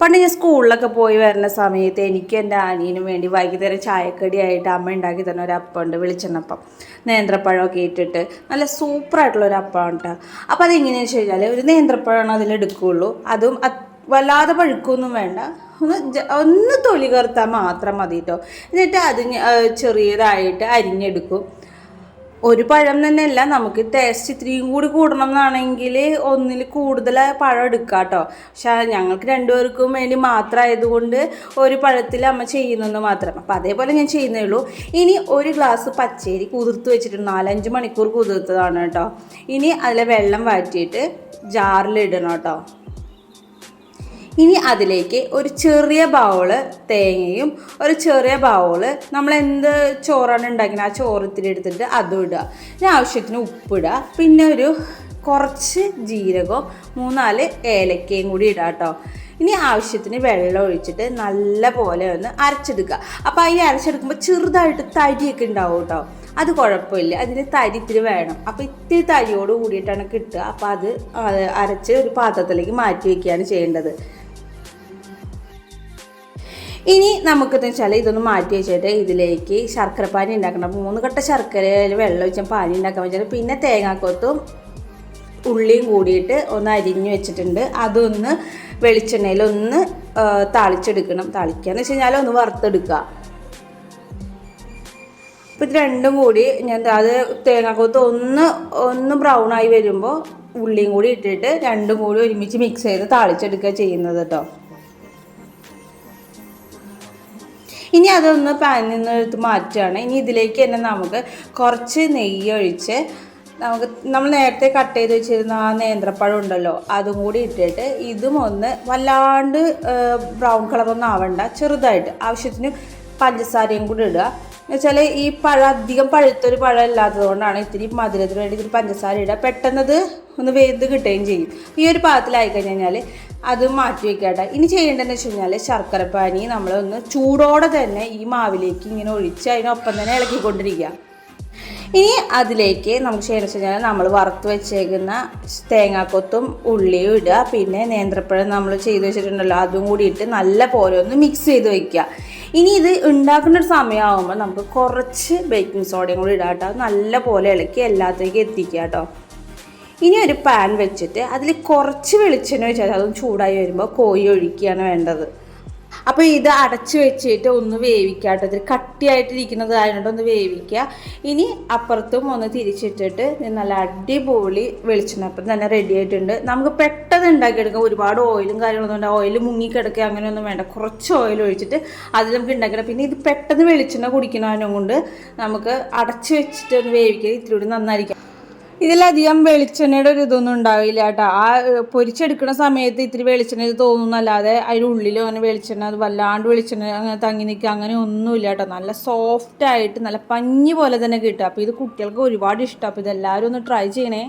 പണ്ട് ഞാൻ സ്കൂളിലൊക്കെ പോയി വരുന്ന സമയത്ത് എനിക്കും എൻ്റെ അനിയനും വേണ്ടി വൈകുന്നേരം ചായക്കടിയായിട്ട് അമ്മ ഉണ്ടാക്കി തന്ന ഒരു അപ്പമുണ്ട്, വെളിച്ചെണ്ണപ്പം. നേന്ത്രപ്പഴമൊക്കെ ഇട്ടിട്ട് നല്ല സൂപ്പറായിട്ടുള്ളൊരു അപ്പമാണ് കേട്ടോ. അപ്പോൾ അതെങ്ങനെയാണെന്ന് വെച്ച് കഴിഞ്ഞാൽ ഒരു നേന്ത്രപ്പഴമാണ് അതിലെടുക്കുകയുള്ളൂ. അതും വല്ലാതെ പഴുക്കൊന്നും വേണ്ട, ഒന്ന് തൊലി കറുത്താൽ മാത്രം മതി കേട്ടോ. എന്നിട്ട് അത് ചെറിയതായിട്ട് അരിഞ്ഞെടുക്കും. ഒരു പഴം തന്നെയല്ല, നമുക്ക് ടേസ്റ്റ് ഇത്രയും കൂടി കൂടണം എന്നാണെങ്കിൽ ഒന്നിൽ കൂടുതൽ പഴം എടുക്കാം കേട്ടോ. പക്ഷേ ഞങ്ങൾക്ക് രണ്ടുപേർക്കും വേണ്ടി മാത്രമായതുകൊണ്ട് ഒരു പഴത്തിൽ അമ്മ ചെയ്യുന്നെന്ന് മാത്രം. അപ്പോൾ അതേപോലെ ഞാൻ ചെയ്യുന്നേ ഉള്ളൂ. ഇനി ഒരു ഗ്ലാസ് പച്ചരി കുതിർത്ത് വെച്ചിട്ടുണ്ട്, 4-5 മണിക്കൂർ കുതിർത്തതാണ് കേട്ടോ. ഇനി അതിലെ വെള്ളം വാറ്റിയിട്ട് ജാറിലിടണം കേട്ടോ. ഇനി അതിലേക്ക് ഒരു ചെറിയ ബൗള് തേങ്ങയും ഒരു ചെറിയ ബൗള് നമ്മൾ എന്ത് ചോറാണ് ഉണ്ടാക്കുന്നത് ആ ചോറത്തിൽ എടുത്തിട്ട് അതും ഇടുക. ഇനി ആവശ്യത്തിന് ഉപ്പിടുക, പിന്നെ ഒരു കുറച്ച് ജീരകവും 3-4 ഏലക്കയും കൂടി ഇടുക കേട്ടോ. ഇനി ആവശ്യത്തിന് വെള്ളം ഒഴിച്ചിട്ട് നല്ല പോലെ ഒന്ന് അരച്ചെടുക്കുക. അപ്പോൾ ഈ അരച്ചെടുക്കുമ്പോൾ ചെറുതായിട്ട് തരിയൊക്കെ ഉണ്ടാവും കേട്ടോ. അത് കുഴപ്പമില്ല, അതിന് തരി ഇത്തിരി വേണം. അപ്പോൾ ഇത്തിരി തരിയോട് കൂടിയിട്ടാണ് കിട്ടുക. അപ്പോൾ അത് അരച്ച് ഒരു പാത്രത്തിലേക്ക് മാറ്റി വയ്ക്കുകയാണ് ചെയ്യേണ്ടത്. ഇനി നമുക്കെന്ന് വെച്ചാൽ ഇതൊന്ന് മാറ്റി വെച്ചിട്ട് ഇതിലേക്ക് ശർക്കര പാനി ഉണ്ടാക്കണം. 3 കട്ട ശർക്കരയിൽ വെള്ളം ഒഴിച്ചാൽ പാനി ഉണ്ടാക്കാൻ വെച്ചിട്ട് പിന്നെ തേങ്ങാക്കൊത്തും ഉള്ളിയും കൂടിയിട്ട് ഒന്ന് അരിഞ്ഞ് വെച്ചിട്ടുണ്ട്. അതൊന്ന് വെളിച്ചെണ്ണയിലൊന്ന് താളിച്ചെടുക്കണം. താളിക്കാന്ന് വെച്ച് കഴിഞ്ഞാൽ ഒന്ന് വറുത്തെടുക്കുക. അപ്പോൾ ഇത് രണ്ടും കൂടി ഞാൻ അത് തേങ്ങാക്കൊത്ത് ഒന്ന് ബ്രൗൺ ആയി വരുമ്പോൾ ഉള്ളിയും കൂടി ഇട്ടിട്ട് രണ്ടും കൂടി ഒരുമിച്ച് മിക്സ് ചെയ്ത് താളിച്ചെടുക്കുക ചെയ്യുന്നത് കേട്ടോ. ഇനി അതൊന്ന് പാനിൽ നിന്ന് എടുത്ത് മാറ്റുകയാണ്. ഇനി ഇതിലേക്ക് തന്നെ നമുക്ക് കുറച്ച് നെയ്യ് ഒഴിച്ച് നമ്മൾ നേരത്തെ കട്ട് ചെയ്ത് വെച്ചിരുന്ന ആ നേന്ത്രപ്പഴം ഉണ്ടല്ലോ അതും കൂടി ഇട്ടിട്ട് ഇതും ഒന്ന് വല്ലാണ്ട് ബ്രൗൺ കളറൊന്നും ആവണ്ട, ചെറുതായിട്ട് ആവശ്യത്തിന് പഞ്ചസാരയും കൂടി ഇടുക. എന്നുവെച്ചാൽ ഈ പഴം അധികം പഴുത്തൊരു പഴം ഇല്ലാത്തത് കൊണ്ടാണ് ഇത്തിരി മധുരത്തിന് വേണ്ടി ഇത്തിരി പഞ്ചസാര ഇടുക. പെട്ടെന്നത് ഒന്ന് വെന്ത് കിട്ടുകയും ചെയ്യും. ഈ ഒരു പാകത്തിലായി കഴിഞ്ഞാൽ അത് മാറ്റി വയ്ക്കട്ടെ. ഇനി ചെയ്യേണ്ടതെന്ന് വെച്ച് കഴിഞ്ഞാൽ ശർക്കരപ്പാനി നമ്മളൊന്ന് ചൂടോടെ തന്നെ ഈ മാവിലേക്ക് ഇങ്ങനെ ഒഴിച്ച് അതിനൊപ്പം തന്നെ ഇളക്കിക്കൊണ്ടിരിക്കുക. ഇനി അതിലേക്ക് നമുക്ക് ചെയ്യുന്നത് വെച്ച് കഴിഞ്ഞാൽ നമ്മൾ വറുത്ത് വെച്ചേക്കുന്ന തേങ്ങാക്കൊത്തും ഉള്ളിയും ഇടുക. പിന്നെ നേന്ത്രപ്പഴം നമ്മൾ ചെയ്ത് വെച്ചിട്ടുണ്ടല്ലോ അതും കൂടി ഇട്ട് നല്ല പോലെ ഒന്ന് മിക്സ് ചെയ്ത് വയ്ക്കുക. ഇനി ഇത് ഉണ്ടാക്കുന്ന ഒരു സമയമാകുമ്പോൾ നമുക്ക് കുറച്ച് ബേക്കിംഗ് സോഡയും കൂടി ഇടാം കേട്ടോ. നല്ല പോലെ ഇളക്കി എല്ലാത്തേക്കും എത്തിക്കുക കേട്ടോ. ഇനി ഒരു പാൻ വെച്ചിട്ട് അതിൽ കുറച്ച് വെളിച്ചെണ്ണ വെച്ചാൽ അതൊന്ന് ചൂടായി വരുമ്പോൾ കോഴി ഒഴിക്കുകയാണ് വേണ്ടത്. അപ്പോൾ ഇത് അടച്ച് വെച്ചിട്ട് ഒന്ന് വേവിക്കുക കേട്ടോ. ഇതിൽ കട്ടിയായിട്ടിരിക്കുന്നത് ആയതുകൊണ്ട് ഒന്ന് വേവിക്കുക. ഇനി അപ്പുറത്തും ഒന്ന് തിരിച്ചിട്ടിട്ട് നല്ല അടിപൊളി വെളിച്ചെണ്ണപ്പം തന്നെ റെഡി ആയിട്ടുണ്ട്. നമുക്ക് പെട്ടെന്ന് ഉണ്ടാക്കിയെടുക്കാം. ഒരുപാട് ഓയിലും കാര്യങ്ങളൊന്നും ഉണ്ട്, ഓയിൽ മുങ്ങിക്കിടക്കുക അങ്ങനെയൊന്നും വേണ്ട. കുറച്ച് ഓയിൽ ഒഴിച്ചിട്ട് അതിൽ നമുക്ക് ഉണ്ടാക്കണം. പിന്നെ ഇത് പെട്ടെന്ന് വെളിച്ചെണ്ണ കുടിക്കുന്നതിനും കൊണ്ട് നമുക്ക് അടച്ച് വെച്ചിട്ട് ഒന്ന് വേവിക്കുക. ഇത്തിരി കൂടി നന്നായിരിക്കും. ഇതിലധികം വെളിച്ചെണ്ണയുടെ ഒരു ഇതൊന്നും ഉണ്ടാവില്ല കേട്ടോ. ആ പൊരിച്ചെടുക്കുന്ന സമയത്ത് ഇത്തിരി വെളിച്ചെണ്ണ ഇത് തോന്നുന്നല്ലാതെ അതിനുള്ളിലും അങ്ങനെ വെളിച്ചെണ്ണ അത് വല്ലാണ്ട് വെളിച്ചെണ്ണ അങ്ങനെ തങ്ങി നിൽക്കുക അങ്ങനെ ഒന്നുമില്ല കേട്ടോ. നല്ല സോഫ്റ്റായിട്ട് നല്ല പഞ്ഞി പോലെ തന്നെ കിട്ടുക. അപ്പോൾ ഇത് കുട്ടികൾക്ക് ഒരുപാട് ഇഷ്ടം. അപ്പോൾ ഇതെല്ലാവരും ഒന്ന് ട്രൈ ചെയ്യണേ.